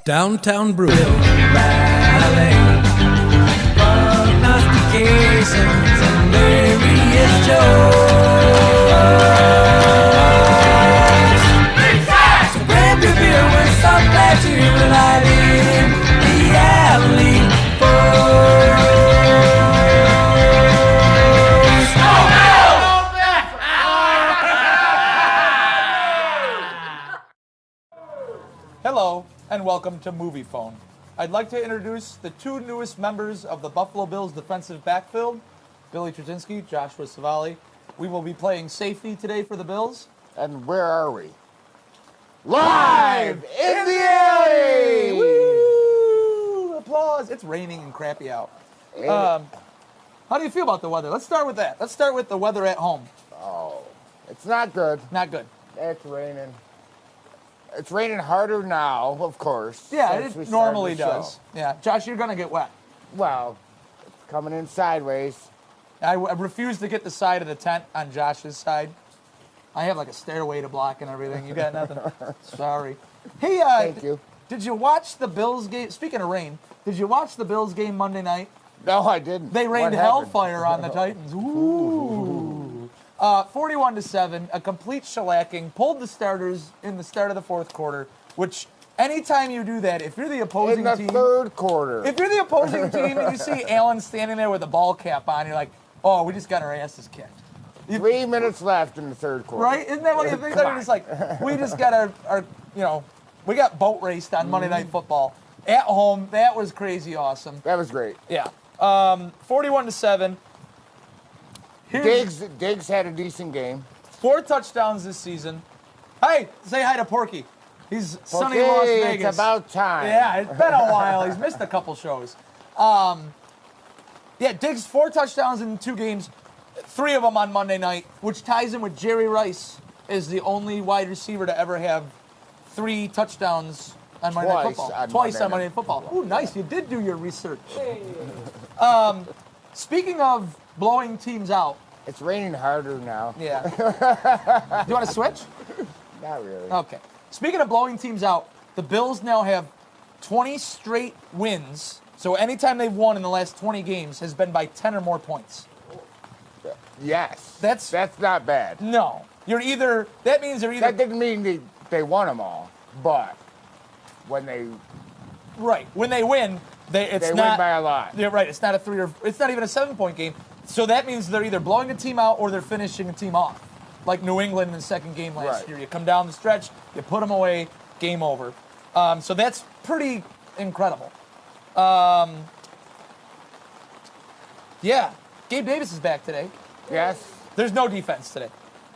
Downtown Brew. Prognostications and various jokes. So grab your beer with some pleasure right in the alley. Hello, and welcome to Movie Phone. I'd like to introduce the two newest members of the Buffalo Bills defensive backfield, Billy Trzynski, Joshua Savali. We will be playing safety today for the Bills. And where are we? Live in the alley! Woo! Applause. It's raining and crappy out. How do you feel about the weather? Let's start with that. Let's start with the weather at home. Oh, it's not good. Not good. It's raining. It's raining harder now, of course. Yeah, since we it started normally the show. does. Yeah, Josh, you're going to get wet. Well, it's coming in sideways. I refuse to get the side of the tent on Josh's side. I have like a stairway to block and everything. You got nothing. Sorry. Hey, Thank you. Did you watch the Bills game? Speaking of rain, did you watch the Bills game Monday night? No, I didn't. They rained What happened? hellfire on the Titans. Ooh. 41-7, a complete shellacking. Pulled the starters in the start of the fourth quarter, which anytime you do that, if you're the opposing In the team, third quarter. if you're the opposing team and you see Allen standing there with a ball cap on, you're like, oh, we just got our asses kicked. 3 minutes left in the third quarter. Right? Isn't that what you think? Come They're just like, we just got our, we got boat raced on Monday Night Football. At home, that was crazy awesome. That was great. Yeah. 41-7. Diggs had a decent game. 4 touchdowns this season. Hey, say hi to Porky. He's sunny in Las Okay, Vegas. it's about time. Yeah, it's been a while. He's missed a couple shows. Diggs, 4 touchdowns in 2 games, 3 of them on Monday night, which ties him with Jerry Rice as the only wide receiver to ever have 3 touchdowns on Monday Night Football. Twice on Monday Night Football. Ooh, nice. You did do your research. Speaking of blowing teams out. It's raining harder now. Yeah. Do you want to switch? Not really. Okay. Speaking of blowing teams out, the Bills now have 20 straight wins. So anytime they've won in the last 20 games has been by 10 or more points. Yes. That's not bad. No. That means they're either... That didn't mean they won them all, but when they... Right. When they win, it's they not... win by a lot. You're right. It's not a 3 or... It's not even a 7-point game. So that means they're either blowing a team out or they're finishing a team off. Like New England in the second game last year. You come down the stretch, you put them away, game over. So that's pretty incredible. Yeah. Gabe Davis is back today. Yes. There's no defense today.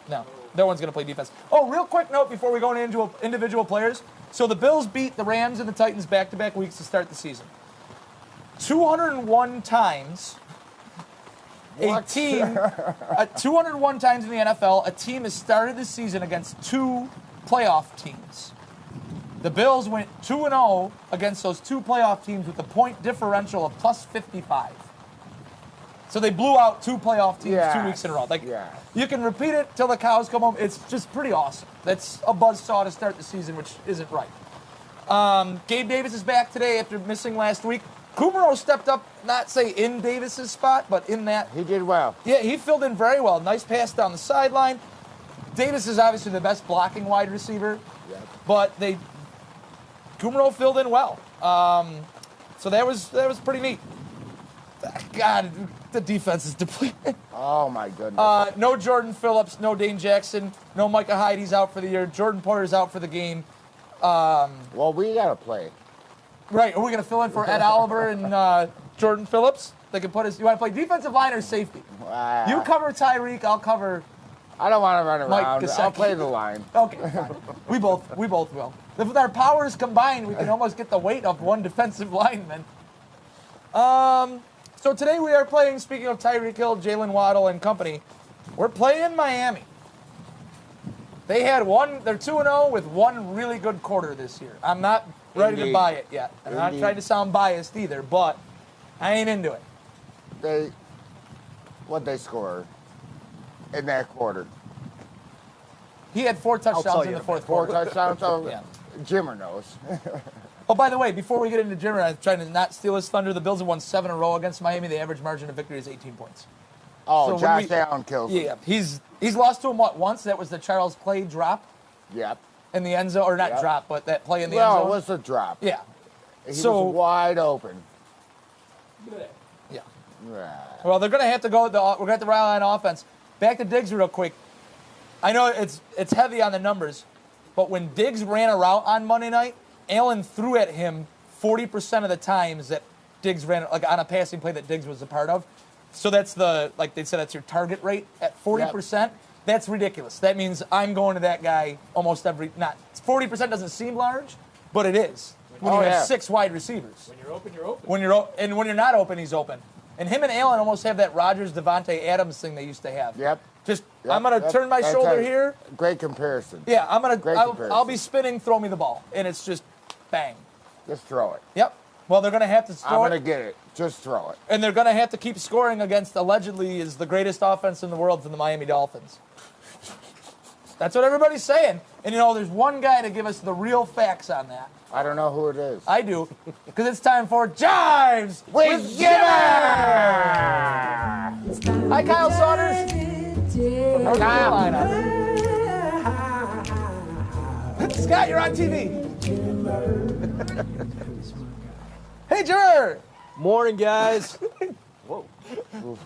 No one's going to play defense. Oh, real quick note before we go into individual players. So the Bills beat the Rams and the Titans back-to-back weeks to start the season. 201 times... What? 201 times in the NFL, a team has started the season against 2 playoff teams. The Bills went 2-0 against those 2 playoff teams with a point differential of plus 55. So they blew out 2 playoff teams 2 weeks in a row. You can repeat it till the cows come home. It's just pretty awesome. That's a buzzsaw to start the season, which isn't right. Gabe Davis is back today after missing last week. Kumaro stepped up, not say in Davis's spot, but in that. He did well. Yeah, he filled in very well. Nice pass down the sideline. Davis is obviously the best blocking wide receiver, but Kumaro filled in well. So that was pretty neat. God, the defense is depleted. Oh my goodness. No Jordan Phillips, no Dane Jackson, no Micah Hyde. He's out for the year. Jordan Poyer's out for the game. Well, we gotta play. Right, are we going to fill in for Ed Oliver and Jordan Phillips? They can put us. You want to play defensive line or safety? You cover Tyreek, I'll cover. I don't want to run around. Mike I'll Gesicki. play the line. Okay, fine. We both will. If our powers combined, we can almost get the weight of one defensive lineman. So today we are playing. Speaking of Tyreek Hill, Jalen Waddle, and company, we're playing Miami. They had one. They're 2-0 with one really good quarter this year. I'm not ready to buy it yet. I'm not trying to sound biased either, but I ain't into it. What'd they score in that quarter? He had 4 touchdowns in the fourth quarter. 4 touchdowns? Oh, Yeah. Jimmer knows. Oh, by the way, before we get into Jimmer, I'm trying to not steal his thunder. The Bills have won 7 in a row against Miami. The average margin of victory is 18 points. Oh, So Josh Allen kills him. Yeah, he's lost to him, once? That was the Charles Clay drop Yep. in the end zone, or not Yep. drop, but that play in the Well, end it zone. was a drop. Yeah. He So- was wide open. Yeah. Right. Well, they're going to have to go. We're going to have to rely on offense. Back to Diggs real quick. I know it's heavy on the numbers, but when Diggs ran a route on Monday night, Allen threw at him 40% of the times that Diggs ran, like on a passing play that Diggs was a part of. So that's like they said, that's your target rate at 40%. That's ridiculous. That means I'm going to that guy almost every. Not 40% doesn't seem large, but it is. When you have 6 wide receivers. When you're open, you're open. And when you're not open, he's open. And him and Allen almost have that Rodgers Devontae Adams thing they used to have. Yep. Just Yep. I'm gonna turn my That's shoulder a here. Great comparison. Yeah, Great I'll comparison. be spinning. Throw me the ball, and it's just bang. Just throw it. Yep. Well, they're gonna have to I'm throw going to it, get it. Just throw it. and they're gonna have to keep scoring against allegedly is the greatest offense in the world from the Miami Dolphins. That's what everybody's saying. And there's one guy to give us the real facts on that. I don't know who it is. I do, because it's time for Jives With Jimmer! Hi, Kyle Saunders from North Carolina. Scott, you're on TV. Hey, Jimmer. Morning, guys. Whoa.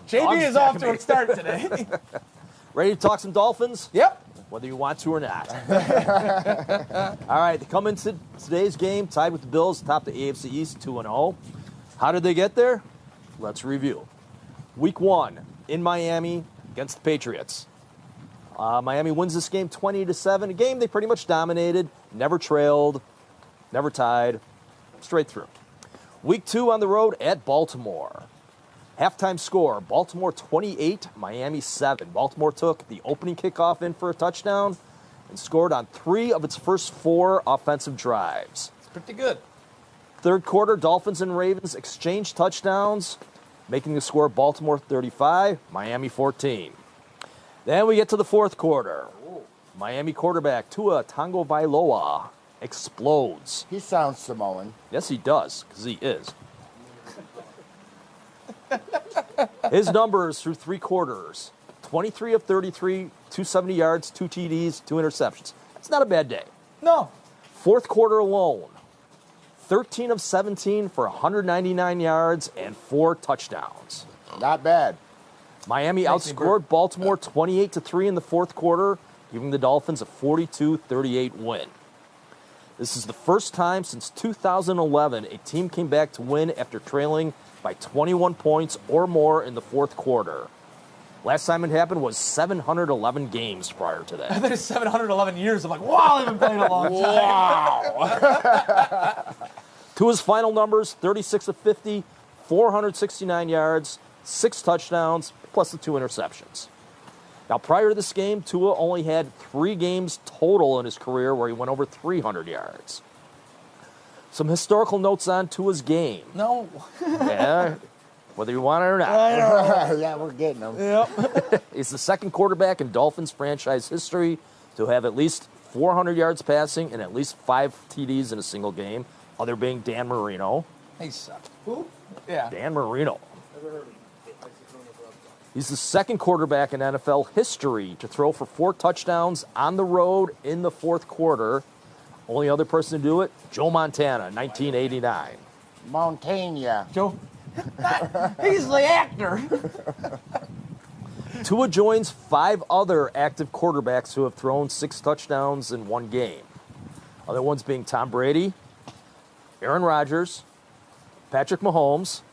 JB is off to a start today. Ready to talk some Dolphins? Yep. Whether you want to or not. All right, they come into today's game tied with the Bills, top the AFC East 2-0. How did they get there? Let's review. Week 1 in Miami against the Patriots. Miami wins this game 20-7, a game they pretty much dominated, never trailed, never tied, straight through. Week 2 on the road at Baltimore. Halftime score, Baltimore 28, Miami 7. Baltimore took the opening kickoff in for a touchdown and scored on 3 of its first 4 offensive drives. It's pretty good. Third quarter, Dolphins and Ravens exchanged touchdowns, making the score Baltimore 35, Miami 14. Then we get to the fourth quarter. Miami quarterback Tua Tagovailoa explodes. He sounds Samoan. Yes, he does, because he is. His numbers through 3 quarters, 23 of 33, 270 yards, 2 TDs, 2 interceptions. That's not a bad day. No. Fourth quarter alone, 13 of 17 for 199 yards and 4 touchdowns. Not bad. Miami Makes me outscored Baltimore 28-3 in the fourth quarter, giving the Dolphins a 42-38 win. This is the first time since 2011 a team came back to win after trailing by 21 points or more in the fourth quarter. Last time it happened was 711 games prior to I that. think it's 711 years. I'm like, wow, they've been playing a long time. Wow. To his final numbers, 36 of 50, 469 yards, 6 touchdowns, plus the 2 interceptions. Now, prior to this game, Tua only had 3 games total in his career where he went over 300 yards. Some historical notes on Tua's game. No. Yeah, whether you want it or not. Yeah, we're getting them. Yep. He's the second quarterback in Dolphins franchise history to have at least 400 yards passing and at least 5 TDs in a single game, other being Dan Marino. He sucked. Who? Yeah. Dan Marino. He's the second quarterback in NFL history to throw for 4 touchdowns on the road in the fourth quarter. Only other person to do it, Joe Montana, 1989. Montana. Joe. He's the actor. Tua joins 5 other active quarterbacks who have thrown 6 touchdowns in one game. Other ones being Tom Brady, Aaron Rodgers, Patrick Mahomes,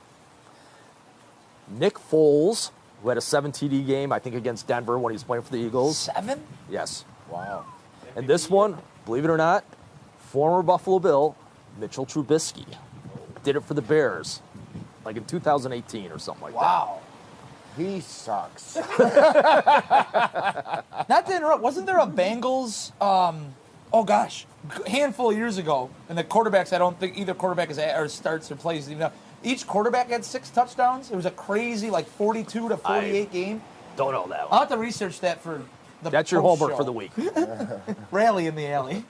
Nick Foles, who had a 7 TD game, I think, against Denver when he was playing for the Eagles. 7? Yes. Wow. And this one, believe it or not, former Buffalo Bill, Mitchell Trubisky, did it for the Bears, like in 2018 or something like that. Wow. He sucks. Not to interrupt, wasn't there a Bengals, handful of years ago, and the quarterbacks, I don't think either quarterback starts or plays even now. Each quarterback had 6 touchdowns. It was a crazy, 42 to 48 game. Don't know that I'll one. have to research that for the That's your post homework show. for the week. Rally in the alley.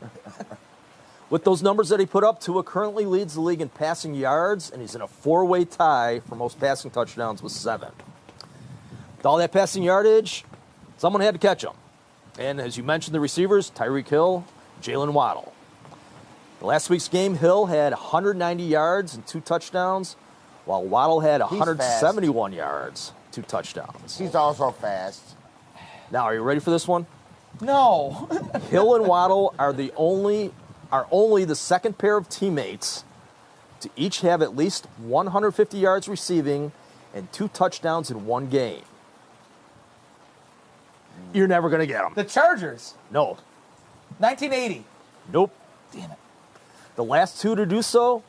With those numbers that he put up, Tua currently leads the league in passing yards, and he's in a 4-way tie for most passing touchdowns with 7. With all that passing yardage, someone had to catch him. And as you mentioned, the receivers, Tyreek Hill, Jalen Waddle. In last week's game, Hill had 190 yards and 2 touchdowns, while Waddle had 171 yards, 2 touchdowns. He's also fast. Now, are you ready for this one? No. Hill and Waddle are only the second pair of teammates to each have at least 150 yards receiving and 2 touchdowns in one game. You're never going to get them. The Chargers, No. 1980. Nope. Damn it. The last 2 to do so,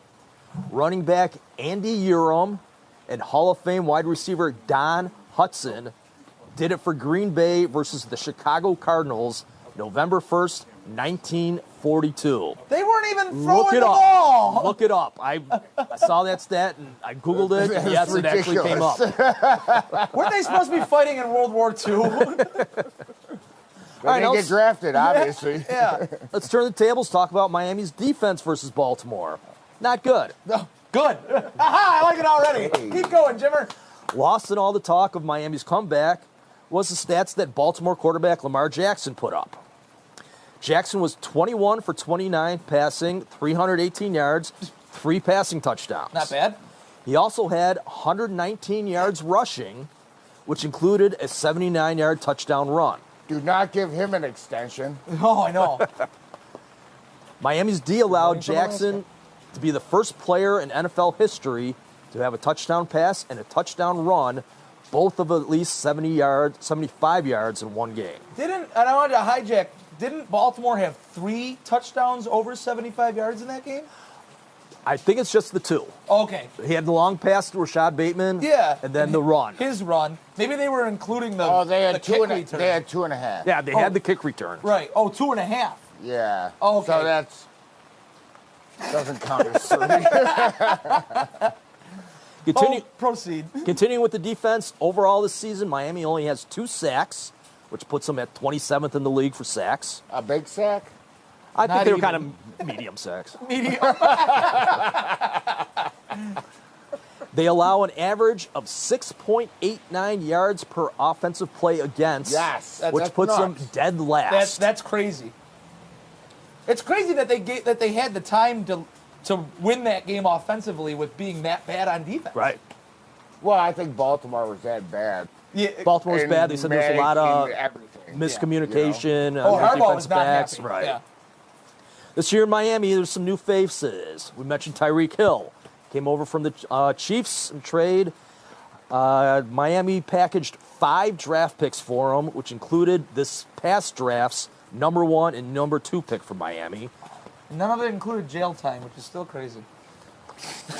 running back Andy Urim and Hall of Fame wide receiver Don Hutson did it for Green Bay versus the Chicago Cardinals, November 1st, 1942. They weren't even Look throwing it the up. ball. Look it up. I saw that stat and I Googled it. And yes, That's it actually came up. ridiculous. Weren't they supposed to be fighting in World War II? They right, didn't get let's- drafted, obviously. Yeah. Let's turn the tables, talk about Miami's defense versus Baltimore. Not good. No. Good. Aha, I like it already. Hey. Keep going, Jimmer. Lost in all the talk of Miami's comeback was the stats that Baltimore quarterback Lamar Jackson put up. Jackson was 21 for 29 passing, 318 yards, 3 passing touchdowns. Not bad. He also had 119 yards rushing, which included a 79-yard touchdown run. Do not give him an extension. Oh, I know. Miami's D allowed Jackson to be the first player in NFL history to have a touchdown pass and a touchdown run, both of at least 75 yards in one game. And I wanted to hijack, didn't Baltimore have 3 touchdowns over 75 yards in that game? I think it's just the 2. Okay. He had the long pass to Rashad Bateman, Yeah. and then the run. His run. Maybe they were including the, Oh, they the had kick two and return. they had 2.5. Yeah, they had the kick return. Right. Oh, 2.5. Yeah. Oh, okay. So that's doesn't count as 3. Proceed. Continuing with the defense, overall this season, Miami only has 2 sacks, which puts them at 27th in the league for sacks. A big sack? I think Not they were even. kind of medium sacks. Medium. They allow an average of 6.89 yards per offensive play against, Yes, which that's puts them nuts. dead last. That's crazy. It's crazy that they had the time to win that game offensively with being that bad on defense. right. Well, I think Baltimore was that bad. Yeah. Baltimore's in bad. They said there's a lot of managing everything. miscommunication. Oh, on their Harbaugh was defensive not backs. happy. Right. Yeah. This year in Miami, there's some new faces. We mentioned Tyreek Hill. Came over from the Chiefs in trade. Miami packaged 5 draft picks for him, which included this past draft's number 1 and number 2 pick for Miami. None of it included jail time, which is still crazy.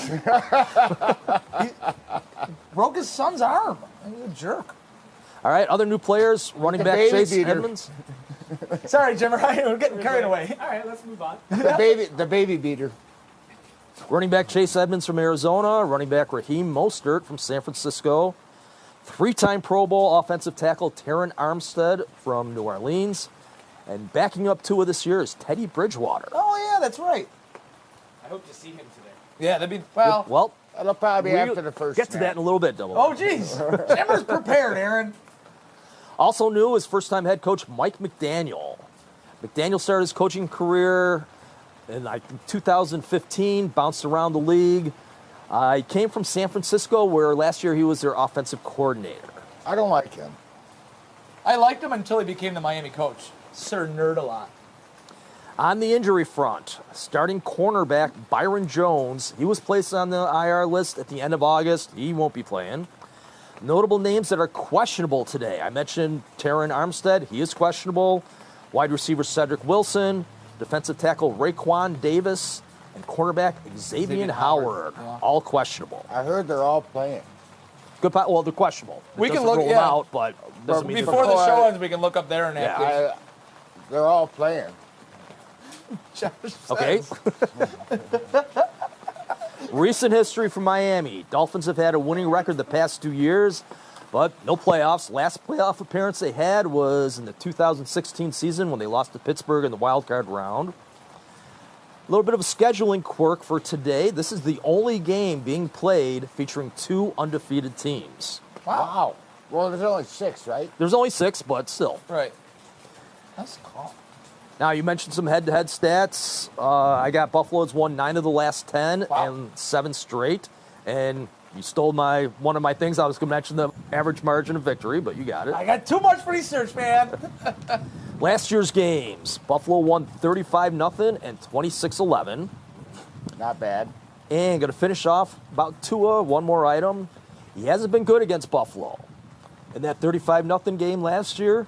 He broke his son's arm. He's a jerk. All right, other new players, running The back baby Chase beater. Edmonds. Sorry, Jimmer. We're getting carried away. All right, let's move on. The baby beater. Running back Chase Edmonds from Arizona. Running back Raheem Mostert from San Francisco. 3-time Pro Bowl offensive tackle Terran Armstead from New Orleans. And backing up Tua this year is Teddy Bridgewater. Oh, yeah, that's right. I hope to see him today. Yeah, that'd be, well. Well, That'll probably be we'll after the first get to that in a little bit, Double. Oh, jeez. Jimmer's prepared, Aaron. Also new is first-time head coach Mike McDaniel. McDaniel started his coaching career in 2015, bounced around the league. He came from San Francisco, where last year he was their offensive coordinator. I don't like him. I liked him until he became the Miami coach. Sir Nerd-a-lot. On the injury front, starting cornerback Byron Jones, he was placed on the IR list at the end of August. He won't be playing. Notable names that are questionable today. I mentioned Terran Armstead. He is questionable. Wide receiver Cedric Wilson, defensive tackle Raekwon Davis, and cornerback Xavier Howard. Yeah. All questionable. I heard they're all playing. Well, they're questionable. It We can doesn't look- rule them yeah. out, but doesn't mean they're Before the Before- show ends, we can look up their inactive. They're all playing. Josh Okay. says. Recent history from Miami. Dolphins have had a winning record the past 2 years, but no playoffs. Last playoff appearance they had was in the 2016 season when they lost to Pittsburgh in the wild card round. A little bit of a scheduling quirk for today. This is the only game being played featuring 2 undefeated teams. Wow. Well, there's only 6, right? There's only 6, but still. Right. That's cool. Now, you mentioned some head-to-head stats. I got Buffalo's won 9 of the last 10 Wow. and 7 straight. And you stole one of my things. I was going to mention the average margin of victory, but you got it. I got too much research, man. Last year's games, Buffalo won 35-0 and 26-11. Not bad. And going to finish off about Tua, one more item. He hasn't been good against Buffalo. In that 35-0 game last year,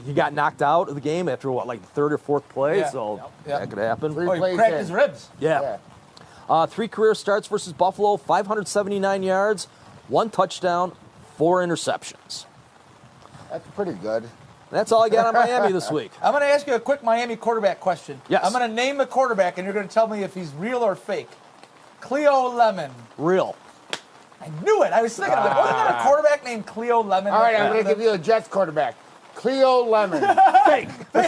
he got knocked out of the game after, like the third or fourth play, Yeah. so Yep. that could happen. Three Oh, he plays cracked in. his ribs. Yeah. 3 career starts versus Buffalo, 579 yards, 1 touchdown, 4 interceptions. That's pretty good. That's all I got on Miami this week. I'm going to ask you a quick Miami quarterback question. Yes. I'm going to name the quarterback, and you're going to tell me if he's real or fake. Cleo Lemon. Real. I knew it. I was thinking, like, wasn't there a quarterback named Cleo Lemon? All right, I'm going to give you a Jets quarterback. Cleo Lemon. Fake. All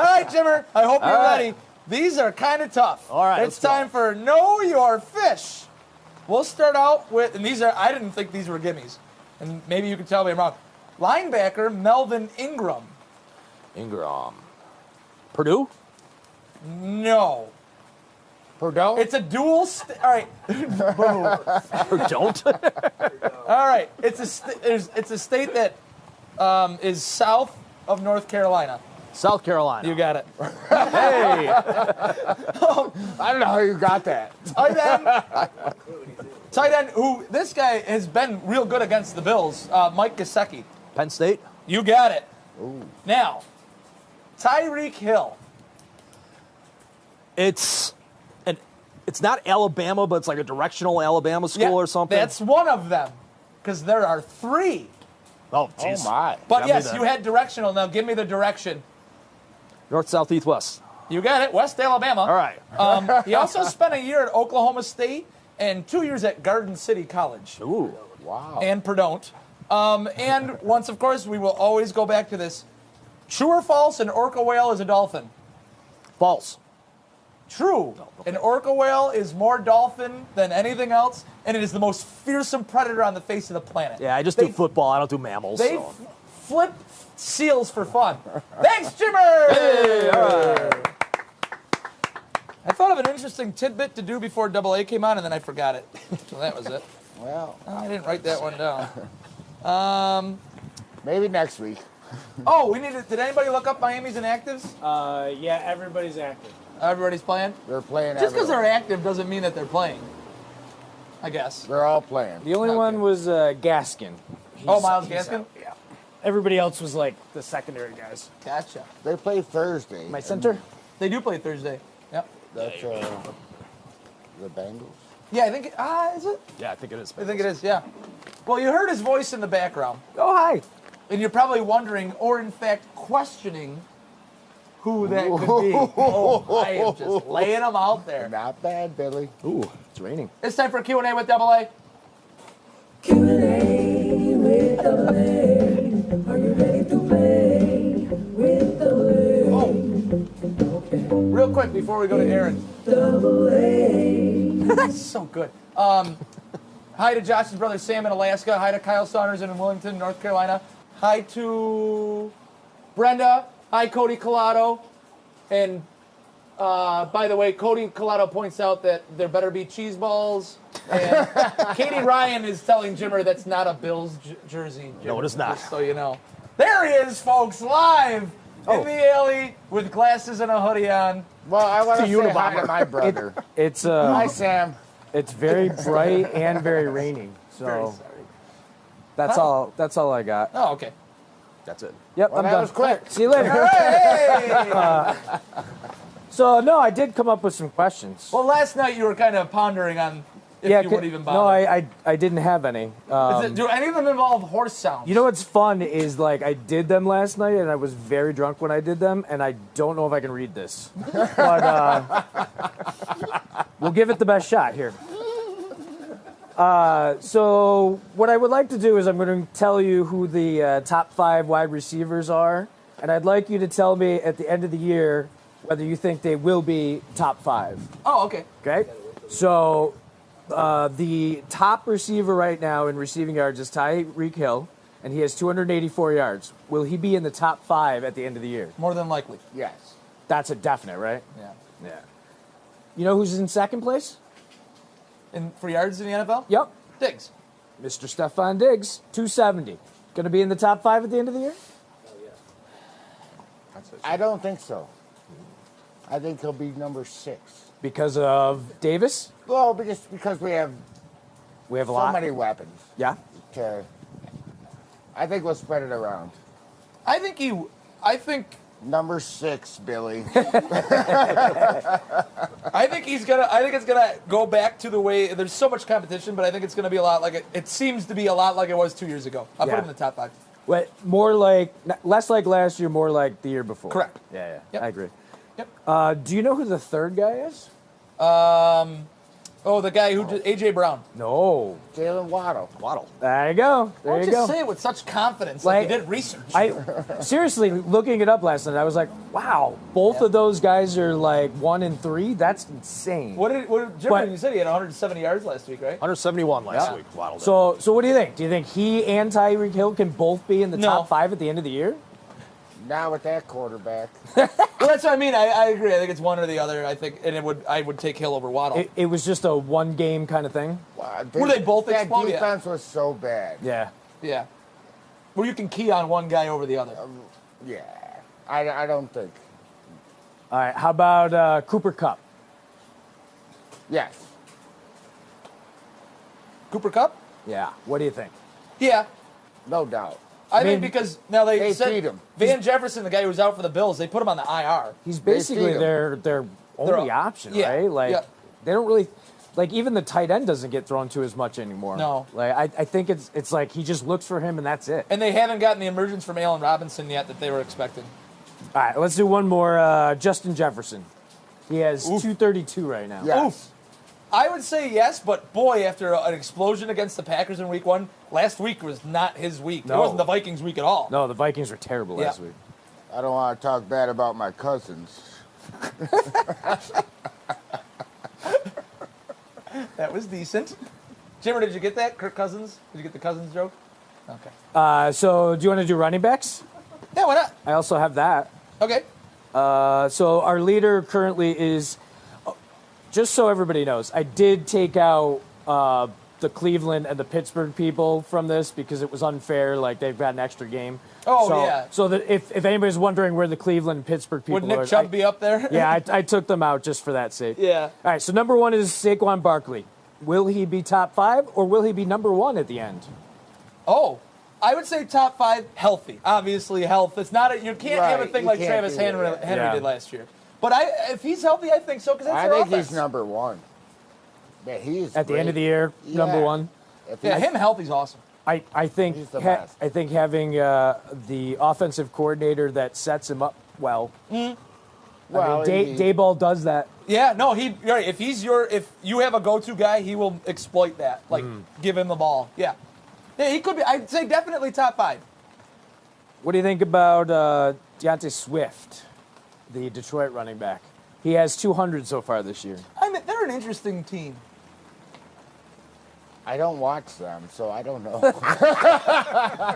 right, Jimmer. I hope you're All right. ready. These are kind of tough. All right, It's let's go. time for Know Your Fish. We'll start out with, and these are, I didn't think these were gimmies. And maybe you can tell me I'm wrong. Linebacker Melvin Ingram. Ingram. Purdue? No. Purdue? It's a dual. All right. Or don't? All right. It's a state that is south of North Carolina. South Carolina. You got it. Hey. I don't know how you got that. Tight end. Who this guy has been real good against the Bills. Mike Gesicki. Penn State? You got it. Ooh. Now, Tyreek Hill. It's not Alabama, but it's like a directional Alabama school or something. That's one of them, because there are 3. Oh, Oh, jeez. my. But Tell me yes, that. you had directional. Now give me the direction. North, south, east, west. You got it. West Alabama. All right. He also spent a year at Oklahoma State and 2 years at Garden City College Ooh. Wow. and Purdue. And once, of course, we will always go back to this. True or false, an orca whale is a dolphin? False. True. An orca whale is more dolphin than anything else, and it is the most fearsome predator on the face of the planet. Yeah, I just They- do football. I don't do mammals. They so. flip seals for fun. Thanks, Jimmer! Hey, all right. I thought of an interesting tidbit to do before Double A came on, and then I forgot it. So that was it. Well, I didn't write that one down. maybe next week. Oh, did anybody look up Miami's inactives? Yeah, everybody's active. Everybody's playing? They're playing Just because they're everywhere. active doesn't mean that they're playing. I guess. They're all playing. The only one was Gaskin. Oh, Miles he's Gaskin? out, yeah. Everybody else was like the secondary guys. Gotcha. They play Thursday. My center? They do play Thursday. Yep. That's the Bengals. Yeah, I think, is it? Yeah, I think it is. I think it is, yeah. Well, you heard his voice in the background, Oh, hi. and you're probably wondering, or in fact questioning, who that could be. Oh, I am just laying them out there. Not bad, Billy. Ooh, it's raining. It's time for Q&A with Double A. Q&A with Double A. Are you ready to play with Double A? Oh, real quick before we go to Aaron. Double A. That's so good. Hi to Josh's brother Sam in Alaska. Hi to Kyle Saunders in Willington, North Carolina. Hi to Brenda. Hi, Cody Collado. And by the way, Cody Collado points out that there better be cheese balls. And Katie Ryan is telling Jimmer that's not a Bills jersey. Jimmer, No, it is not. just so you know. There he is, folks, live in the alley with glasses and a hoodie on. Well, I want to It's say a hi Unabomber. to my brother. It's Hi, Sam. it's very bright and very rainy. Very So sorry. that's all I got. Oh, okay. That's it. Yep, Well, I'm that done. was quick. See you later. Hey! So no, I did come up with some questions. Well, last night you were kind of pondering on if you would even bother. No, I didn't have any. Do any of them involve horse sounds? You know what's fun is like I did them last night and I was very drunk when I did them and I don't know if I can read this, but we'll give it the best shot here. So what I would like to do is I'm going to tell you who the top 5 wide receivers are, and I'd like you to tell me at the end of the year whether you think they will be top 5. Oh, okay. Okay? So the top receiver right now in receiving yards is Tyreek Hill, and he has 284 yards. Will he be in the top 5 at the end of the year? More than likely. Yes. That's a definite, right? Yeah. Yeah. You know who's in second place? For yards in the NFL? Yep. Diggs. Mr. Stephon Diggs, 270. Going to be in the top 5 at the end of the year? I don't think so. I think he'll be number 6. Because of Davis? Well, because we have We have a so lot. many weapons. Yeah. I think we'll spread it around. I think Number 6, Billy. I think it's gonna go back to the way. There's so much competition, but I think it's gonna be a lot like it seems to be a lot like it was 2 years ago. I'll put Yeah. him in the top 5. What, more like, less like last year, more like the year before. Correct. Yeah. Yep. I agree. Yep. Do you know who the third guy is? The guy who did AJ Brown. No. Jalen Waddle. There you go. There Don't you just go. say it with such confidence, like you did research. I seriously looking it up last night. I was like, wow, both of those guys are like 1 and 3. That's insane. What did Jim? But- You said he had 170 yards last week, right? 171 last Yeah. week. Waddle did. So what do you think? Do you think he and Tyreek Hill can both be in the No. top 5 at the end of the year? Not with that quarterback. Well, that's what I mean. I agree. I think it's one or the other. I think, and I would take Hill over Waddle. It was just a one game kind of thing. Wow, Were they both That explode? Yeah. defense was so bad. Yeah. Yeah. Where you can key on one guy over the other. Yeah. I don't think. All right. How about Cooper Kupp? Yes. Cooper Kupp? Yeah. What do you think? Yeah. No doubt. I mean, think because now they they said feed him. Van Jefferson, the guy who was out for the Bills, they put him on the IR. He's basically feed him. their only option, yeah, right? Like yeah. they don't really like even the tight end doesn't get thrown to as much anymore. No. Like I think it's like he just looks for him and that's it. And they haven't gotten the emergence from Allen Robinson yet that they were expecting. All right, let's do one more. Justin Jefferson. He has 232 right now. Yes. I would say yes, but boy, after an explosion against the Packers in week 1, last week was not his week. It No. wasn't the Vikings' week at all. No, the Vikings were terrible last week. I don't want to talk bad about my cousins. That was decent. Jimmer, did you get that? Kirk Cousins? Did you get the Cousins joke? Okay. So do you want to do running backs? Yeah, why not? I also have that. Okay. So our leader currently is, just so everybody knows, I did take out the Cleveland and the Pittsburgh people from this because it was unfair. Like they've got an extra game. Oh, so, yeah. So that if anybody's wondering where the Cleveland and Pittsburgh people Would Nick are, Chubb be up there? yeah, I took them out just for that sake. Yeah. All right. So number 1 is Saquon Barkley. Will he be top 5 or will he be number 1 at the end? Oh, I would say top 5 healthy. Obviously, health. It's not you can't have a Right, thing you like can't Travis do that. Henry Yeah. did last year. But if he's healthy, I think so because that's I their think offense. he's number 1. Yeah, he's At the end great. of the year, number Yeah. 1. If Yeah, he's- him healthy's awesome. I think He's the best. I think having the offensive coordinator that sets him up well. Well, I mean, Dayball does that. Yeah, no, you're right. If you have a go-to guy, he will exploit that. Like, give him the ball. Yeah. Yeah, he could be. I'd say definitely top 5. What do you think about Deontay Swift, the Detroit running back? He has 200 so far this year. I mean, they're an interesting team. I don't watch them, so I don't know.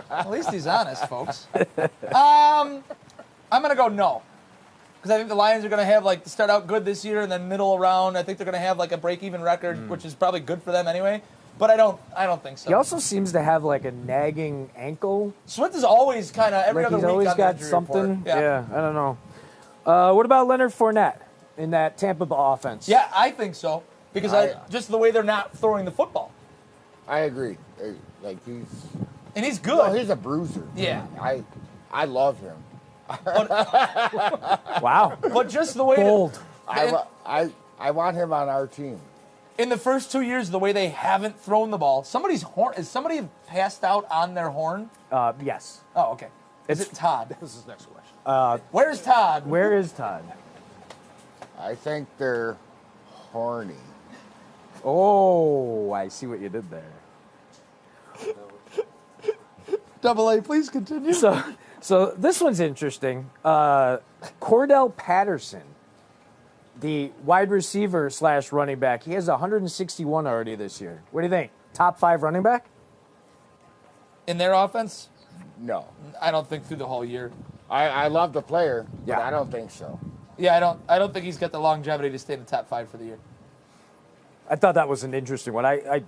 At least he's honest, folks. I'm gonna go no, because I think the Lions are gonna have start out good this year and then middle around. I think they're gonna have a break-even record, which is probably good for them anyway. But I don't think so. He also seems to have like a nagging ankle. Swift is always kind of every Like other he's week always on the got injury something. report. Yeah. I don't know. What about Leonard Fournette in that Tampa Bay offense? Yeah, I think so because just the way they're not throwing the football, I agree. and he's good. No, he's a bruiser. Yeah. I love him. Wow. But just the way Bold. I want him on our team. in the first 2 years, the way they haven't thrown the ball, somebody's horn is somebody passed out on their horn? Yes. Oh, okay. Is it Todd? This is next question. Where's Todd? Where is Todd? I think they're horny. Oh, I see what you did there. Double A, please continue. So this one's interesting. Cordell Patterson the wide receiver / running back, he has 161 already this year. What do you think? Top 5 running back? In their offense, No. I don't think through the whole year. I love the player, Yeah. but I don't think so. Yeah, I don't think he's got the longevity to stay in the top 5 for the year. I thought that was an interesting one. I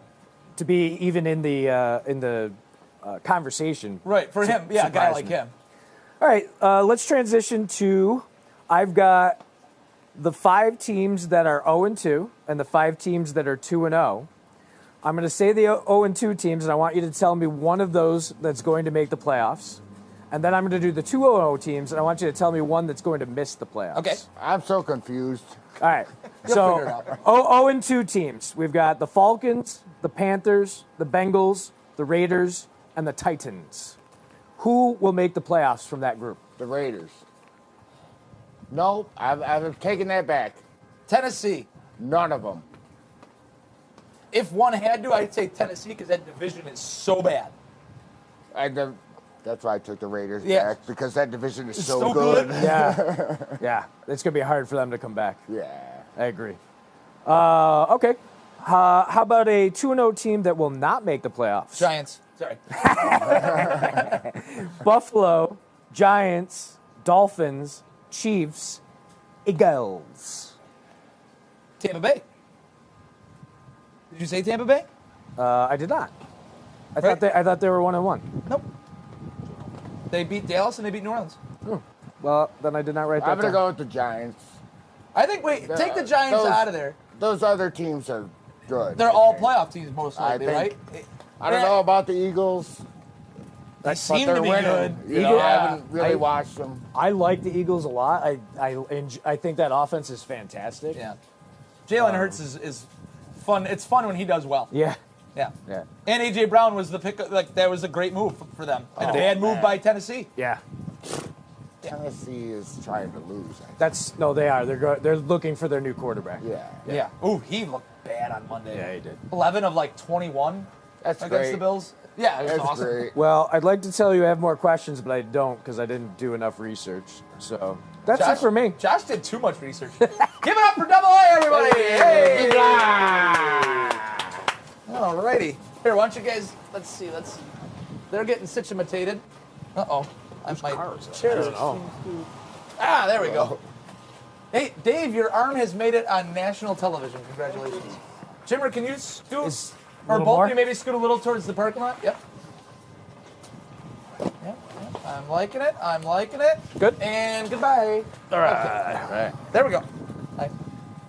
to be even in the conversation. Right, for him, yeah, a guy surprised like me. him. All right, let's transition to. I've got the 5 teams that are 0-2 and the 5 teams that are 2-0. I'm going to say the 0-2 teams, and I want you to tell me one of those that's going to make the playoffs. And then I'm going to do the 2-0 teams, and I want you to tell me one that's going to miss the playoffs. Okay. I'm so confused. All right. You'll figure it So, out. 0-2 teams. We've got the Falcons, the Panthers, the Bengals, the Raiders, and the Titans. Who will make the playoffs from that group? The Raiders. No, I've taken that back. Tennessee. None of them. If one had to, I'd say Tennessee because that division is so bad. That's why I took the Raiders Yeah. back, because that division is It's so so good. good. Yeah. Yeah. It's going to be hard for them to come back. Yeah. I agree. Okay. How about a 2-0 team that will not make the playoffs? Giants. Sorry. Buffalo, Giants, Dolphins, Chiefs, Eagles. Tampa Bay. Did you say Tampa Bay? I did not. I Right. thought they were 1-1. Nope. They beat Dallas and they beat New Orleans. Well, then I did not write that I'm going down. to go with the Giants. I think, take the Giants those- out of there. Those other teams are good. They're all playoff teams most I likely, think- right? I don't know about the Eagles, They but seem they're to be winning. good. You know, I Yeah. haven't really I- watched them. I like the Eagles a lot. I think that offense is fantastic. Yeah. Jalen Hurts is fun. It's fun when he does well. Yeah. Yeah. Yeah. And A.J. Brown was the pick. Like, that was a great move for them. And a bad move man. by Tennessee. Yeah. Tennessee is trying to lose. I think. They are. They're looking for their new quarterback. Yeah. Yeah. Ooh, he looked bad on Monday. Yeah, he did. 11 of like 21 That's against great. the Bills. Yeah, it was That's awesome. great. Well, I'd like to tell you I have more questions, but I don't because I didn't do enough research. So that's it for me. Josh did too much research. Give it up for Double A, everybody! Hey! Alrighty. Here, why don't you guys? Let's see. They're getting situated. Uh-oh. My chair is. Ah, there we go. Hey, Dave, your arm has made it on national television. Congratulations. Jimmer, can you scoot? Or little both more? of you maybe scoot a little towards the parking lot? Yep. Yep. I'm liking it. I'm liking it. Good. And goodbye. All right. There we go. Hi.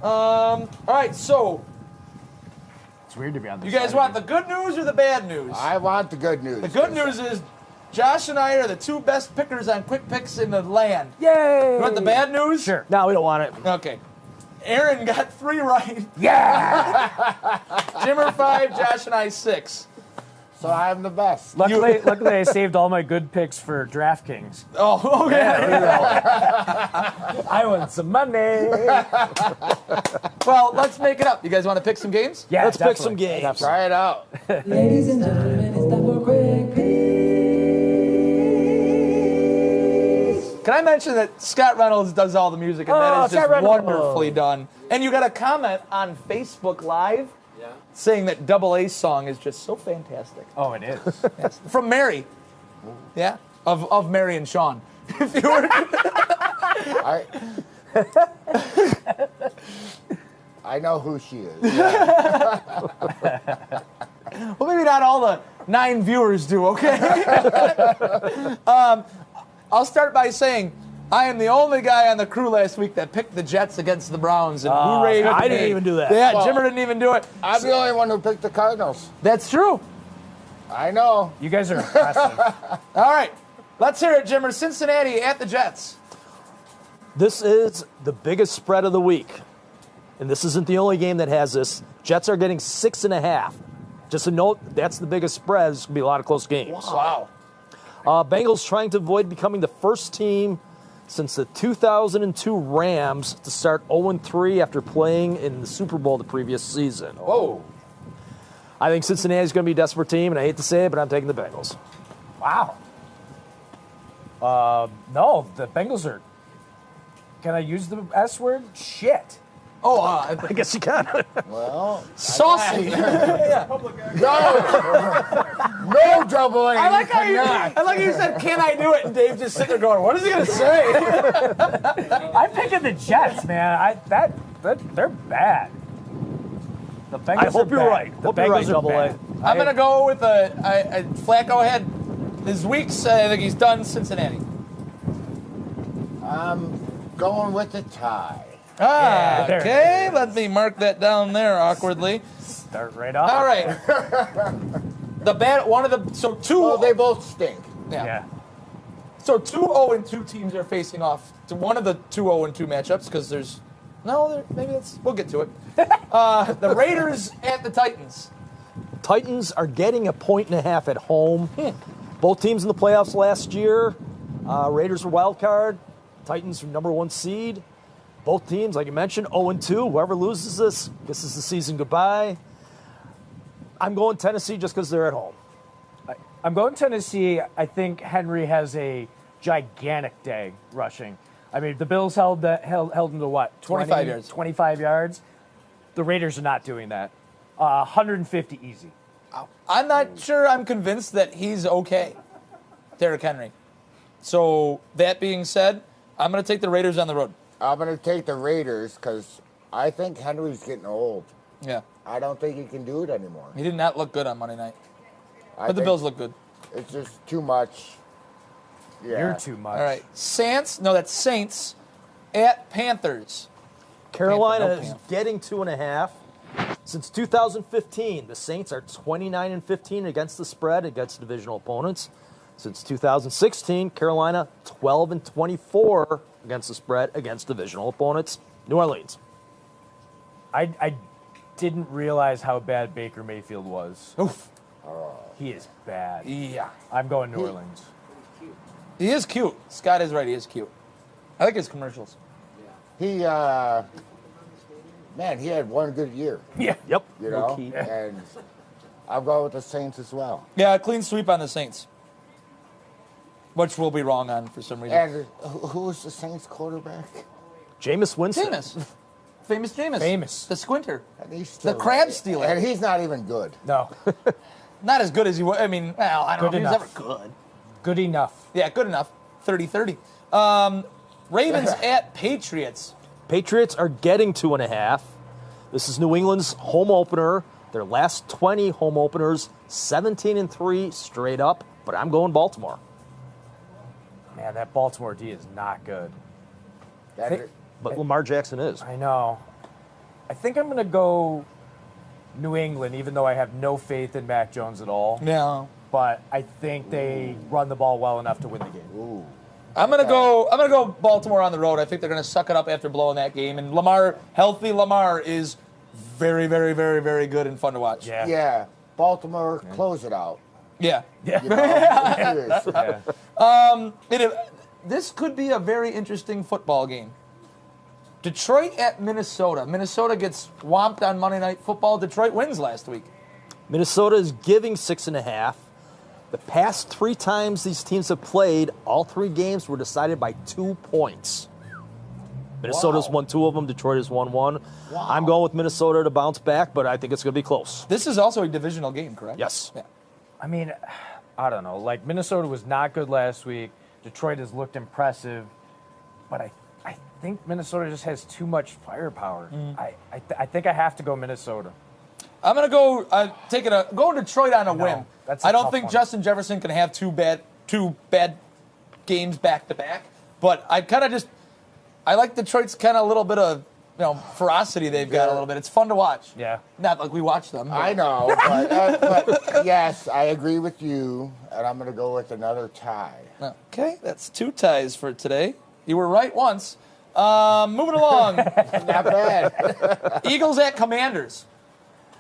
All right, so It's weird to be on this you guys side want of the good news or the bad news? I want the good news. The good news is Josh and I are the 2 best pickers on quick picks in the land. you. Yay! You want the bad news? Sure. No, we don't want it. Okay. Aaron got 3 right. Yeah. Jimmer 5, Josh and I 6. So I'm the best. luckily, I saved all my good picks for DraftKings. Oh, okay. I want some money. Well, let's make it up. You guys want to pick some games? Yeah, Let's pick some definitely. games. Try it out. Ladies and gentlemen, it's time for quick picks. Can I mention that Scott Reynolds does all the music, and that is Scott just Reynolds. wonderfully done. And you got a comment on Facebook Live saying that Double A's song is just so fantastic. Oh, it is. Yes. From Mary. Yeah. Of Mary and Sean. If you were I know who she is. Well, maybe not all the 9 viewers do, okay? I'll start by saying I am the only guy on the crew last week that picked the Jets against the Browns. And hooray to I didn't me. even do that. Yeah, Well, Jimmer didn't even do it. I'm the only one who picked the Cardinals. That's true. I know. You guys are impressive. All right. Let's hear it, Jimmer. Cincinnati at the Jets. This is the biggest spread of the week. And this isn't the only game that has this. Jets are getting 6.5. Just a note, that's the biggest spread. There's going to be a lot of close games. Wow. Bengals trying to avoid becoming the first team since the 2002 Rams to start 0-3 after playing in the Super Bowl the previous season. Whoa. I think Cincinnati's going to be a desperate team, and I hate to say it, but I'm taking the Bengals. Wow. No, the Bengals are. Can I use the S word? Shit. Oh, I guess you can. Well, saucy. no double A. I like how you cannot. said, "Can I do it?" And Dave just sitting there going, "What is he gonna say?" I'm picking the Jets, man. They're bad. The Bengals I hope are you're bad. right. The Hope you're right, Bengals are Double A. bad. I'm gonna go with a Flacco had his weeks. I think he's done Cincinnati. I'm going with the tie. Ah, there it okay. Let me mark that down there awkwardly. Start right off. All right. Two. Well, they both stink. Yeah. So 2-0-2 teams are facing off to one of the 2-0-2 matchups because we'll get to it. The Raiders at the Titans. Titans are getting 1.5 at home. Both teams in the playoffs last year. Raiders were wild card. Titans were number 1 seed. Both teams, like you mentioned, 0-2. Whoever loses this is the season goodbye. I'm going Tennessee just because they're at home. I'm going Tennessee. I think Henry has a gigantic day rushing. I mean, the Bills held him to what? 25 yards. 25 yards. The Raiders are not doing that. 150 easy. I'm not sure I'm convinced that he's okay, Derrick Henry. So that being said, I'm going to take the Raiders on the road. I'm going to take the Raiders because I think Henry's getting old. Yeah. I don't think he can do it anymore. He did not look good on Monday night. I But the think Bills look good. It's just too much. Yeah. You're too much. All right. That's Saints at Panthers. Carolina Panther, no is Panther. getting 2.5. Since 2015, the Saints are 29-15 against the spread against divisional opponents. Since 2016, Carolina 12-24 against the spread against divisional opponents. New Orleans. I didn't realize how bad Baker Mayfield was. Oof. He is bad. Yeah. I'm going New Orleans. He is cute. Scott is right. He is cute. I like his commercials. He, man, he had one good year, Yeah. Yep. you know? Key. And I'll go with the Saints as well. Yeah, clean sweep on the Saints. Which we'll be wrong on for some reason. And who was the Saints quarterback? Jameis Winston. Famous Jameis. Famous. The squinter. And he's still, The crab stealer. And he's not even good. No. Not as good as he was. I mean, well, I don't Good know if he was enough. ever good. Good enough. Yeah, good enough. 30-30. Ravens at Patriots. Patriots are getting 2.5. This is New England's home opener. Their last 20 home openers, 17-3 straight up. But I'm going Baltimore. Man, that Baltimore D is not good. That- But Lamar Jackson is. I know. I think I'm going to go New England, even though I have no faith in Mac Jones at all. No. But I think they run the ball well enough to win the game. Ooh. I'm gonna go Baltimore on the road. I think they're gonna suck it up after blowing that game. And healthy Lamar is very, very, very, very good and fun to watch. Yeah. Yeah. Baltimore, close it out. Yeah. You know? Yeah. This could be a very interesting football game. Detroit at Minnesota. Minnesota gets whomped on Monday Night Football. Detroit wins last week. Minnesota is giving 6.5. The past 3 times these teams have played, all 3 games were decided by 2 points. Minnesota's won 2 of them. Detroit has won 1. Wow. I'm going with Minnesota to bounce back, but I think it's going to be close. This is also a divisional game, correct? Yes. Yeah. I mean, I don't know. Like, Minnesota was not good last week. Detroit has looked impressive. But I think Minnesota just has too much firepower. I think I have to go Minnesota. I'm gonna go go Detroit on a whim. that's a I don't tough think one. Justin Jefferson can have two bad games back to back. But I like Detroit's kind of little bit of ferocity they've got a little bit. It's fun to watch. Yeah. Not like we watch them. I know, but yes, I agree with you, and I'm going to go with another tie. Okay, that's 2 ties for today. You were right once. Moving along. Not bad. Eagles at Commanders.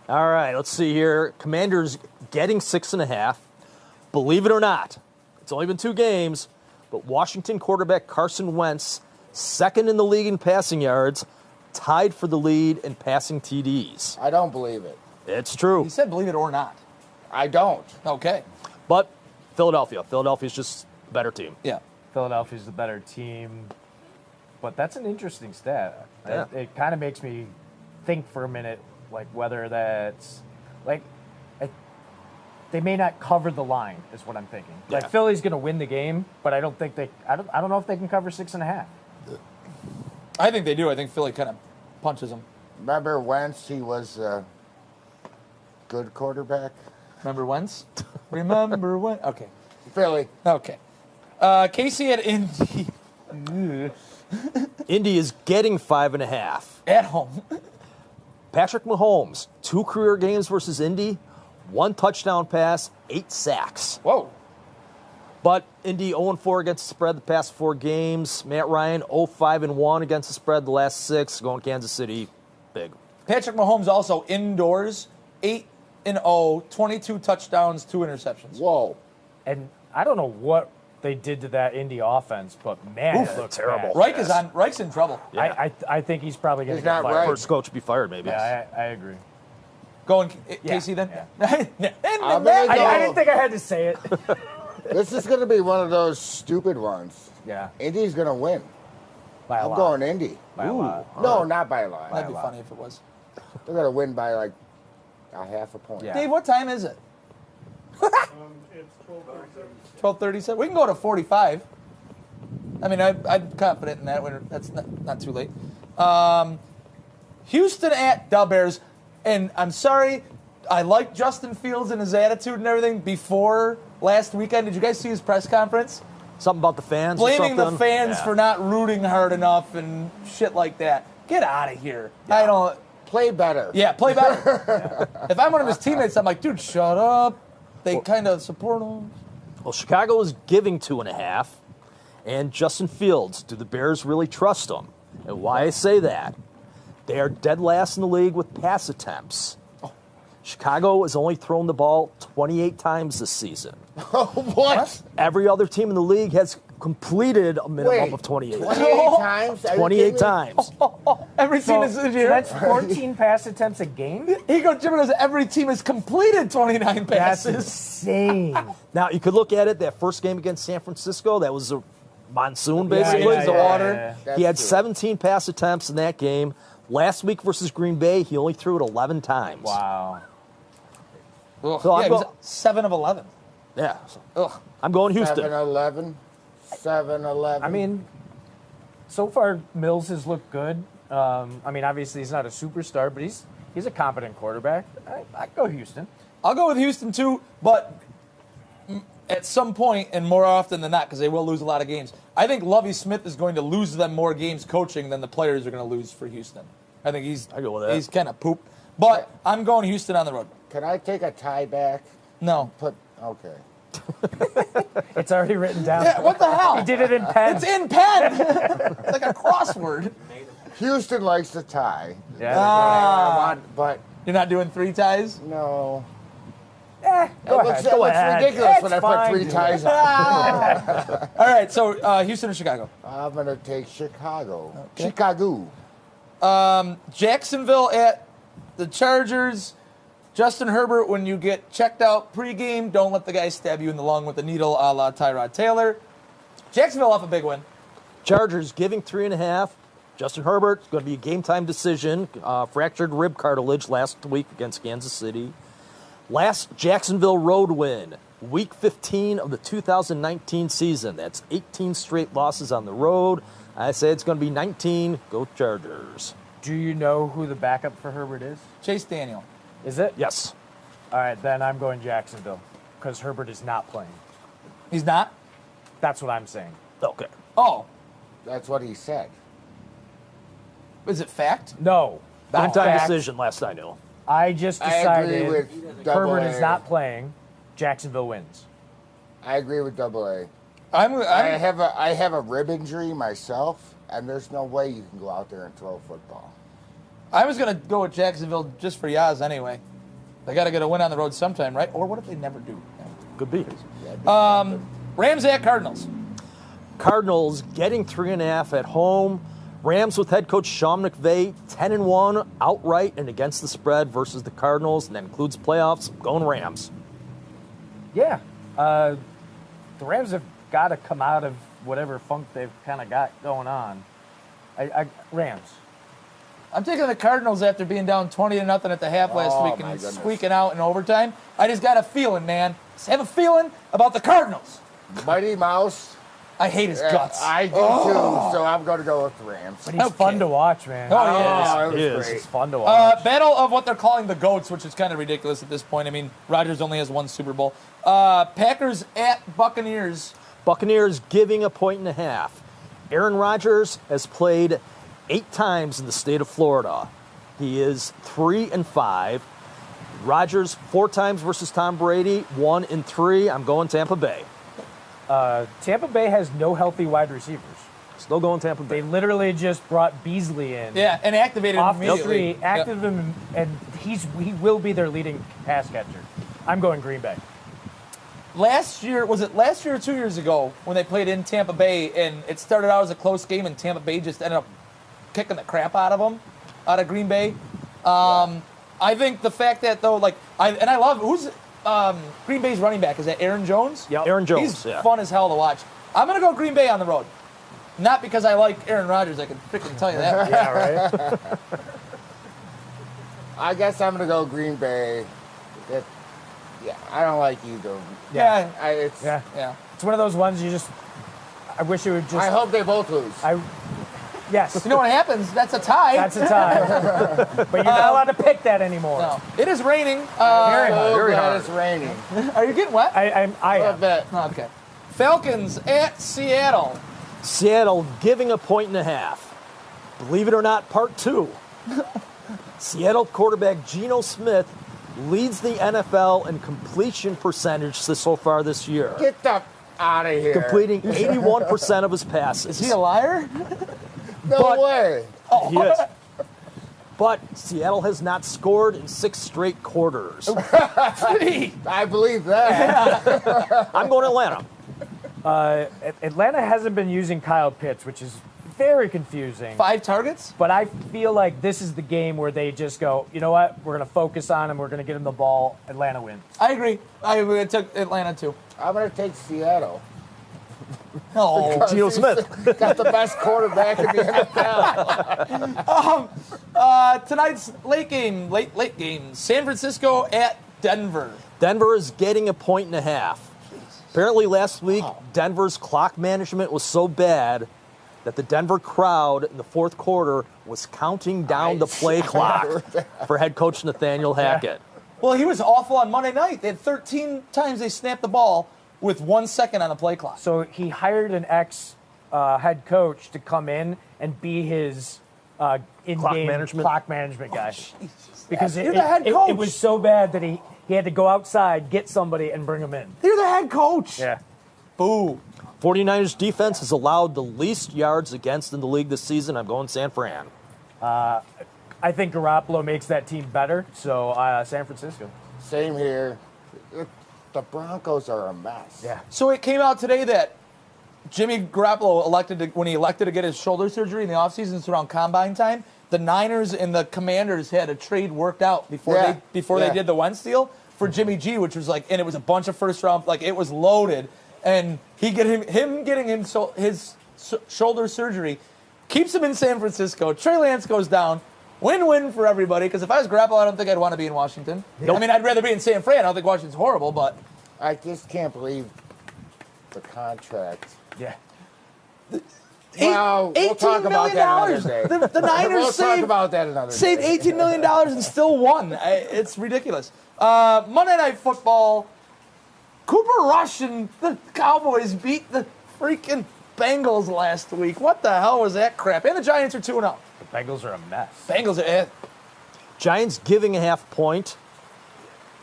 All right, let's see here. Commanders getting 6.5. Believe it or not, it's only been 2 games, but Washington quarterback Carson Wentz, second in the league in passing yards, tied for the lead in passing TDs. I don't believe it. It's true. He said believe it or not. I don't. Okay. But Philadelphia's just a better team. Yeah. Philadelphia's the better team. but that's an interesting stat. Yeah. It kind of makes me think for a minute, like whether that's like they may not cover the line, is what I'm thinking. Yeah. Like Philly's going to win the game, but I don't think I don't know if they can cover 6.5. I think they do. I think Philly kind of punches them. Remember Wentz? He was a good quarterback. Remember Wentz? Remember when? Okay. Philly. Okay. Casey at Indy Indy is getting 5.5. at home. Patrick Mahomes, 2 career games versus Indy, 1 touchdown pass, 8 sacks. Whoa. But Indy 0-4 against the spread the past 4 games. Matt Ryan 0-5-1 against the spread the last 6. Going Kansas City, big. Patrick Mahomes also indoors, 8-0, 22 touchdowns, 2 interceptions. Whoa. And I don't know what they did to that Indy offense, but man, it looks terrible. bad. Reich's in trouble. Yeah. I think he's probably going to He's get not fired. right. First coach to be fired, maybe. Yeah, I agree. Going Casey then? I'm Yeah. gonna go- I didn't think I had to say it. This is going to be one of those stupid ones. Yeah, Indy's going to win. by a I'm lot. going Indy. By a lot. No, not by a lot. That'd be funny if it was. They're going to win by like a half a point. Yeah. Dave, what time is it? It's 12:37. 12:37. We can go to 45. I mean, I'm confident in that. That's not too late. Houston at the Bears. And I'm sorry, I like Justin Fields and his attitude and everything before last weekend. Did you guys see his press conference? Something about the fans or Blaming the something? fans Yeah. for not rooting hard enough and shit like that. Get out of here. I don't. Play better. Yeah, play better. If I'm one of his teammates, I'm like, dude, shut up. They kind of support him. Well, Chicago is giving 2.5. And Justin Fields, do the Bears really trust him? And why I say that, they are dead last in the league with pass attempts. Chicago has only thrown the ball 28 times this season. What? Every other team in the league has completed a minimum Wait, of 28. 28 times? Are you 28 kidding me? times. Every team is here. That's 14 pass attempts a game? Jimmy goes, every team has completed 29 That's passes. insane. Now, you could look at it, that first game against San Francisco, that was a monsoon, Yeah, basically. yeah, the yeah, water. yeah. That's He had true. 17 pass attempts in that game. Last week versus Green Bay, he only threw it 11 times. Wow. Ugh. So I'm yeah, he was go- 7 of 11. Yeah. Ugh. I'm going Houston. 7-11. 7-11. I mean, so far Mills has looked good. I mean, obviously he's not a superstar, but he's a competent quarterback. I go Houston. I'll go with Houston too, but at some point, and more often than not, because they will lose a lot of games, I think Lovie Smith is going to lose them more games coaching than the players are going to lose for Houston. I think I go with that. he's kind of poop. But I'm going Houston on the road. Can I take a tie back? No. Okay. It's already written down. Yeah, what the hell? He did it in pen. It's in pen. It's like a crossword. Houston likes to tie. Yeah. I want, but You're not doing 3 ties? no. Go It looks, ahead. it Go looks ahead. ridiculous when It's I fine, put 3 dude. ties on. All right, so Houston or Chicago? I'm going to take Chicago. Chicago. Jacksonville at the Chargers. Justin Herbert, when you get checked out pregame, don't let the guy stab you in the lung with a needle a la Tyrod Taylor. Jacksonville off a big win. Chargers giving 3.5. Justin Herbert, it's going to be a game time decision. Fractured rib cartilage last week against Kansas City. Last Jacksonville road win, week 15 of the 2019 season. That's 18 straight losses on the road. I say it's going to be 19. Go Chargers. Do you know who the backup for Herbert is? Chase Daniel. Is it? Yes. All right, then I'm going Jacksonville because Herbert is not playing. He's not? That's what I'm saying. Okay. Oh, That's what he said. is it fact? No. Game Not time fact. decision last I knew. I just I decided agree with double Herbert A. is not playing. Jacksonville wins. I agree with double A. I'm I have a rib injury myself, and there's no way you can go out there and throw a football. I was going to go with Jacksonville just for Yaz anyway. They got to get a win on the road sometime, right? Or what if they never do? Could be. Rams at Cardinals. Cardinals getting 3.5 at home. Rams with head coach Sean McVay, 10-1 outright and against the spread versus the Cardinals, and that includes playoffs. Going Rams. Yeah. The Rams have got to come out of whatever funk they've kind of got going on. Rams. I'm taking the Cardinals after being down 20-0 at the half last Oh, week my and goodness. squeaking out in overtime. I just got a feeling, man. Just have a feeling about the Cardinals. Mighty Mouse. I hate his guts. I do too, so I'm going to go with the Rams. But he's fun to watch, man. Oh, yeah. Oh, it was It is. great. It's fun to watch. Battle of what they're calling the GOATs, which is kind of ridiculous at this point. I mean, Rodgers only has one Super Bowl. Packers at Buccaneers. Buccaneers giving a 1.5. Aaron Rodgers has played 8 times in the state of Florida. He is 3-5. Rodgers 4 times versus Tom Brady, 1-3. I'm going Tampa Bay. Tampa Bay has no healthy wide receivers. Still going Tampa They Bay. literally just brought Beasley in. Yeah, and activated Off the immediately. street, active him, and he will be their leading pass catcher. I'm going Green Bay. Last year, was it last year or 2 years ago when they played in Tampa Bay and it started out as a close game and Tampa Bay just ended up kicking the crap out of them, out of Green Bay? I think the fact that though, I love who's Green Bay's running back. Is that Aaron Jones? Yep. Aaron Jones, He's yeah. fun as hell to watch. I'm gonna go Green Bay on the road, not because I like Aaron Rodgers. I can freaking tell you that. Yeah, right? I guess I'm going to go Green Bay. I don't like either. Yeah, It's, Yeah. yeah. It's one of those ones you just. I wish it would just. I hope they both lose. Yes. You know what happens? That's a tie. That's a tie. But you're not allowed to pick that anymore. No. It is raining. Very I hard. hope Very that hard. it's raining. Are you getting wet? I I am. bet. Okay. Falcons at Seattle. Seattle giving a 1.5. Believe it or not, part 2. Seattle quarterback Geno Smith leads the NFL in completion percentage so far this year, Get the out of here. completing 81% of his passes. Is he a liar? No but- way. He is. But Seattle has not scored in 6 straight quarters. I believe that. I'm going Atlanta. Atlanta hasn't been using Kyle Pitts, which is very confusing. 5 targets? But I feel like this is the game where they just go, you know what? We're going to focus on him. We're going to get him the ball. Atlanta wins. I agree. I took Atlanta too. I'm going to take Seattle. No. Geno Smith. Got the best quarterback in the NFL. Tonight's late game. San Francisco at Denver. Denver is getting a 1.5. Apparently last week, Denver's clock management was so bad that the Denver crowd in the fourth quarter was counting down the play clock for head coach Nathaniel Hackett. Well, he was awful on Monday night. They had 13 times they snapped the ball with 1 second on the play clock. So he hired an ex-head coach to come in and be his in-game management? guy. Because You're the head coach. it was so bad that he had to go outside, get somebody, and bring him in. You're the head coach. Yeah. Boo. 49ers defense has allowed the least yards against in the league this season. I'm going San Fran. I think Garoppolo makes that team better, so San Francisco. Same here. The Broncos are a mess. Yeah. So it came out today that Jimmy Garoppolo when he elected to get his shoulder surgery in the offseason, it's around combine time, the Niners and the Commanders had a trade worked out before Yeah. they did the Wentz deal for Jimmy G, which was and it was a bunch of first round, it was loaded, and him getting his shoulder surgery keeps him in San Francisco. Trey Lance goes down. Win-win for everybody, because if I was Garoppolo, I don't think I'd want to be in Washington. Nope. I mean, I'd rather be in San Fran. I don't think Washington's horrible, but I just can't believe the contract. Yeah. Well, we'll talk about that another day. The Niners We'll talk saved about that another saved day. $18 million and still won. It's ridiculous. Monday Night Football. Cooper Rush and the Cowboys beat the freaking Bengals last week. What the hell was that crap? And the Giants are 2-0. The Bengals are a mess. Bengals are. Giants giving a half point.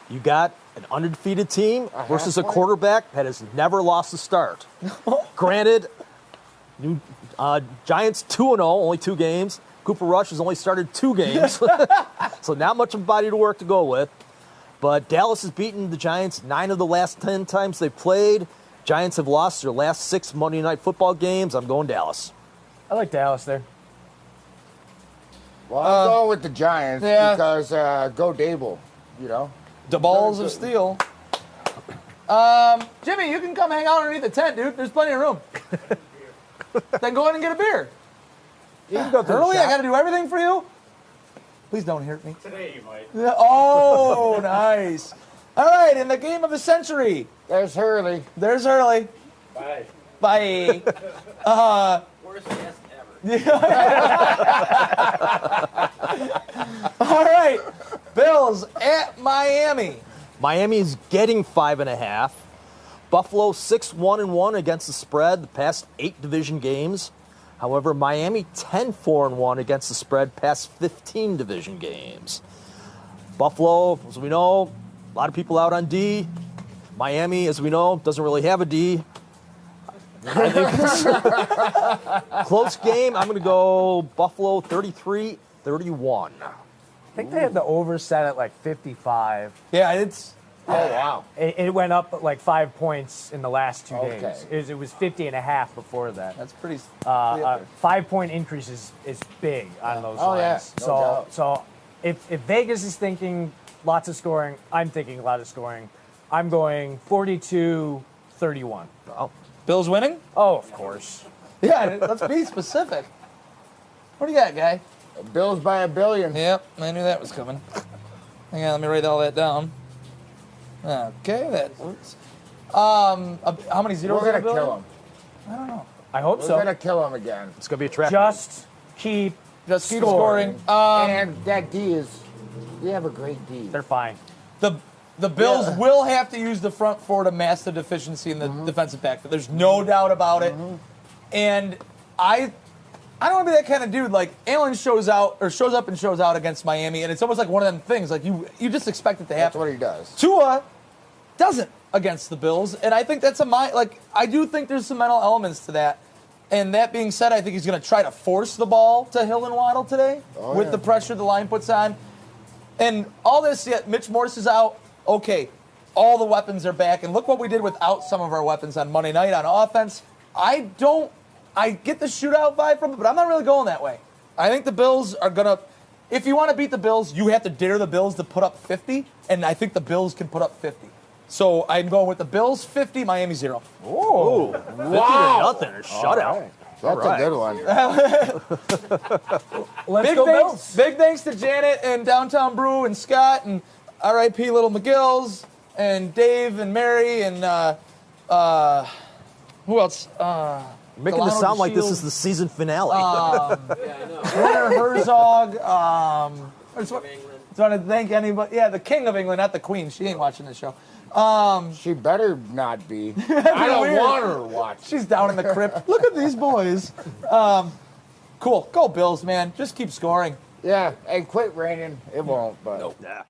You got an undefeated team versus a half point? quarterback that has never lost a start. Granted, Giants 2-0, only 2 games. Cooper Rush has only started 2 games, so not much of a body to work to go with. But Dallas has beaten the Giants 9 of the last 10 times they've played. Giants have lost their last 6 Monday Night Football games. I'm going Dallas. I like Dallas there. Well, I'm going with the Giants yeah. because go Dable, you know. The balls of steel. Jimmy, you can come hang out underneath the tent, dude. There's plenty of room. Then go in and get a beer. You can go through Hurley, the I got to do everything for you? Please don't hurt me. Today you might. Oh, nice. All right, in the game of the century, There's Hurley. there's Hurley. Bye. Bye. Worst guest ever. All right, Bills at Miami. Miami's getting 5.5. Buffalo 6-1-1 against the spread the past 8 division games. However, Miami 10-4-1 against the spread past 15 division games. Buffalo, as we know, a lot of people out on D. Miami, as we know, doesn't really have a D. I think it's close game. I'm going to go Buffalo 33-31. I think they had the over set at like 55. Yeah, it's Oh, wow. It went up like 5 points in the last 2 Okay. games. It was 50.5 before that. that's pretty. 5-point increase is big on those Oh, yeah. lines. No doubt. So if Vegas is thinking lots of scoring, I'm thinking a lot of scoring. I'm going 42-31. Oh, Bills winning? Oh, of course. Yeah, let's be specific. What do you got, guy? Bills by $1 billion. Yep, I knew that was coming. Hang on, let me write all that down. Okay, that works. How many zeros? We're in going a to billion? kill him. I hope We're so. going to kill him again. it's going to be a trap. Just keep Just keep scoring. scoring. And that D is, we have a great D. They're fine. The Bills will have to use the front four to mask the deficiency in the defensive backfield. There's no doubt about it. And I don't want to be that kind of dude. Like Allen shows up and shows out against Miami, and it's almost like one of them things. Like you just expect it to That's happen. what he does. Tua doesn't against the Bills, and I think that's I do think there's some mental elements to that. And that being said, I think he's going to try to force the ball to Hill and Waddle today with the pressure the line puts on. And all this, yet Mitch Morse is out. Okay, all the weapons are back, and look what we did without some of our weapons on Monday night on offense. I get the shootout vibe from it, but I'm not really going that way. I think the Bills are going to, if you want to beat the Bills, you have to dare the Bills to put up 50, and I think the Bills can put up 50. So I'm going with the Bills 50, Miami 0. Ooh, 50-0, a shutout. That's a good one. Let's go Bills. Big thanks to Janet and Downtown Brew and Scott and R.I.P. Little McGills and Dave and Mary and who else? Making Delano this sound like this DeShields. is the season finale. Yeah, I know. Werner Herzog. I just Of want England. to thank anybody. Yeah, the King of England, not the Queen. She ain't watching this show. She better not be. I don't weird. want her to watch. She's down in the crypt. Look at these boys. Cool. Go Bills, man. Just keep scoring. Yeah, and quit raining. It won't, but. Yeah.